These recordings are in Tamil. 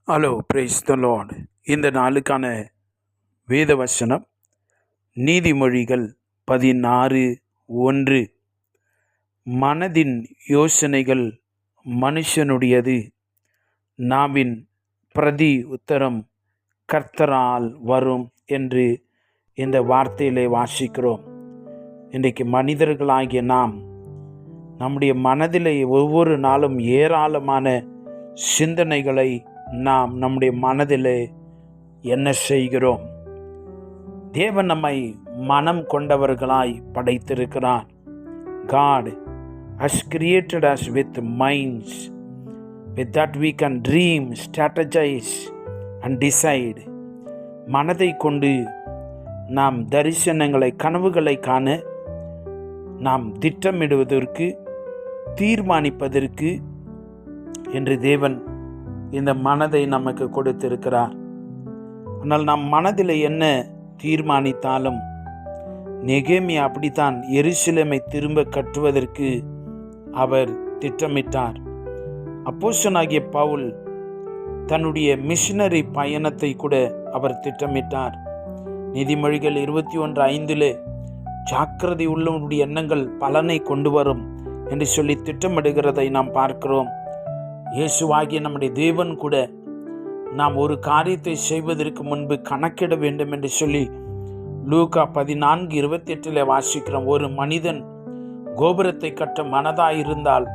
Hello, praise the Lord. இந்த நாளுக்கான வேத வசனம் நீதிமொழிகள் 16:1. மனதின் யோசனைகள் மனுஷனுடையது, நாவின் பிரதி உத்தரம் கர்த்தரால் வரும் என்று இந்த வார்த்தையிலே வாசிக்கிறோம். இன்றைக்கு மனிதர்களாகிய நாம் நம்முடைய மனதிலே ஒவ்வொரு நாளும் ஏராளமான சிந்தனைகளை நாம் நம்முடைய மனதிலே என்ன செய்கிறோம்? தேவன் நம்மை மனம் கொண்டவர்களாய் படைத்திருக்கிறார். God has created us with minds. With that we can dream, strategize and decide. மனதை கொண்டு நாம் தரிசனங்களை, கனவுகளை காண, நாம் திட்டமிடுவதற்கு, தீர்மானிப்பதற்கு என்று தேவன் இந்த மனதை நமக்கு கொடுத்திருக்கிறார். ஆனால் நாம் மனதில் என்ன தீர்மானித்தாலும், நெகேமியா அப்படித்தான் எருசலேமை திரும்ப கட்டுவதற்கு அவர் திட்டமிட்டார். அப்போஸ்தலனாகிய பவுல் தன்னுடைய மிஷனரி பயணத்தை கூட அவர் திட்டமிட்டார். நீதிமொழிகள் 21:5 ஜாக்கிரதை உள்ளவனுடைய எண்ணங்கள் பலனை கொண்டு வரும் என்று சொல்லி திட்டமிடுகிறதை நாம் பார்க்கிறோம். இயேசுவாகிய நம்முடைய தேவன் கூட நாம் ஒரு காரியத்தை செய்வதற்கு முன்பு கணக்கிட வேண்டும் என்று சொல்லி லூக்கா 14:28 வாசிக்கிறோம். ஒரு மனிதன் கோபுரத்தை கட்ட மனதாயிருந்தால்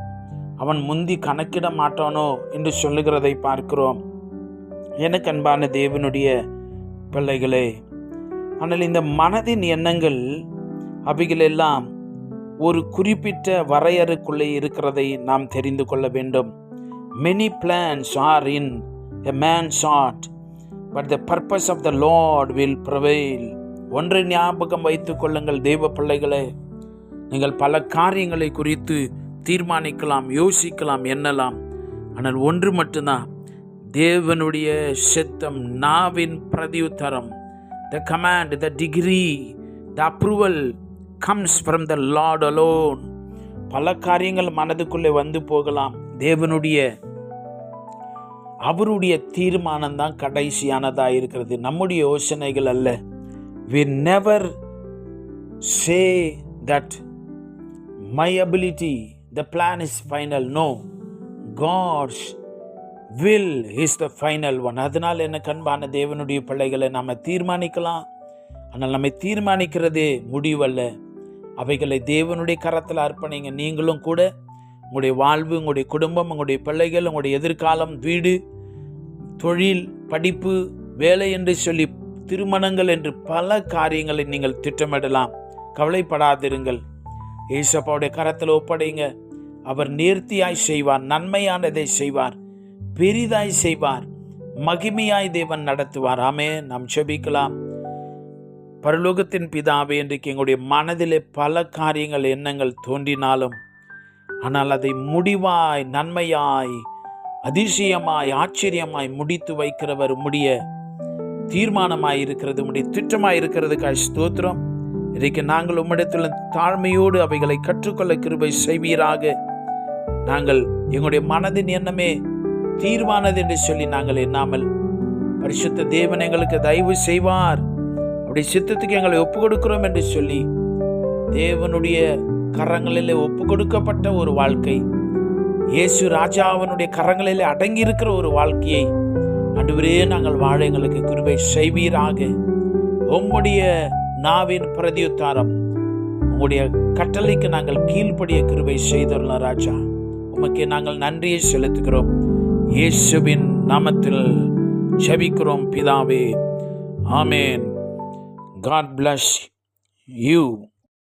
அவன் முந்தி கணக்கிட மாட்டானோ என்று சொல்லுகிறதை பார்க்கிறோம். எனக்கு அன்பான தேவனுடைய பிள்ளைகளே, ஆனால் இந்த மனதின் எண்ணங்கள் அவைகளெல்லாம் ஒரு குறிப்பிட்ட வரையறுக்குள்ளே இருக்கிறதை நாம் தெரிந்து கொள்ள வேண்டும். Many plans are in a man's heart, but the purpose of the Lord will prevail. ஒன்றை ஞாபகம் வைத்துக் கொள்ளுங்கள் தேவ பிள்ளைகளே, நீங்கள் பல காரியங்களை குறித்து தீர்மானிக்கலாம், யோசிக்கலாம், எண்ணலாம். ஆனால் ஒன்று மட்டும்தான், தேவனுடைய சித்தம், நாவின் பிரதியுத்தரம், the command, the degree, the approval comes from the Lord alone. பல காரியங்கள் மனதுக்குள்ளே வந்து போகலாம். அவருடைய தீர்மானம் தான் கடைசியானதாக இருக்கிறது, நம்முடைய யோசனைகள் அல்ல. We never say that my ability, the plan is final. No, God's will is the final one. அதனால் எனக்கு அன்பான தேவனுடைய பிள்ளைகளை நாம் தீர்மானிக்கலாம். ஆனால் நம்மை தீர்மானிக்கிறதே முடிவல்ல. அவைகளை தேவனுடைய கரத்தில் அர்ப்பணிங்க. நீங்களும் கூட உங்களுடைய வாழ்வு, உங்களுடைய குடும்பம், உங்களுடைய பிள்ளைகள், உங்களுடைய எதிர்காலம், வீடு, தொழில், படிப்பு, வேலை என்று சொல்லி, திருமணங்கள் என்று பல காரியங்களை நீங்கள் திட்டமிடலாம். கவலைப்படாதிருங்கள். ஏசப்பாவுடைய கரத்தில் ஒப்படைங்க. அவர் நேர்த்தியாய் செய்வார், நன்மையானதை செய்வார், பெரிதாய் செய்வார், மகிமையாய் தேவன் நடத்துவார். ஆமென். நாம் ஜெபிக்கலாம். பரலோகத்தின் பிதாவே, இன்றைக்கு எங்களுடைய மனதிலே பல காரியங்கள், எண்ணங்கள் தோன்றினாலும், ஆனால் அதை முடிவாய், நன்மையாய், அதிசயமாய், ஆச்சரியமாய் முடித்து வைக்கிறவர் உம்முடைய தீர்மானமாய் இருக்கிறது, உம்முடைய திட்டமாய் இருக்கிறதுக்காக ஸ்தோத்திரம். இன்றைக்கு நாங்கள் உம்மிடத்தில் தாழ்மையோடு அவைகளை கற்றுக்கொள்ள கிருபை செய்வீராக. நாங்கள் எங்களுடைய மனதின் எண்ணமே தீர்மானது என்று சொல்லி நாங்கள் எண்ணாமல், பரிசுத்த தேவன் எங்களுக்கு தயவு செய்வார், அவருடைய சித்தத்துக்கு எங்களை ஒப்பு கொடுக்கிறோம் என்று சொல்லி தேவனுடைய கரங்களிலே ஒப்பு கொடுக்கப்பட்ட ஒரு வாழ்க்கை, இயேசு ராஜாவினுடைய கரங்களிலே அடங்கி இருக்கிற ஒரு வாழ்க்கையை ஆண்டவரே நாங்கள் வாழ எங்களுக்கு கிருபை செய்வீராக. உம்முடைய நாவின் பிரதியுத்தாரம், உங்களுடைய கட்டளைக்கு நாங்கள் கீழ்ப்படிய கிருபை செய்துள்ளோம் ராஜா. உமக்கு நாங்கள் நன்றியை செலுத்துகிறோம். இயேசுவின் நாமத்தில் ஜெபிக்கிறோம் பிதாவே. ஆமென். God bless you.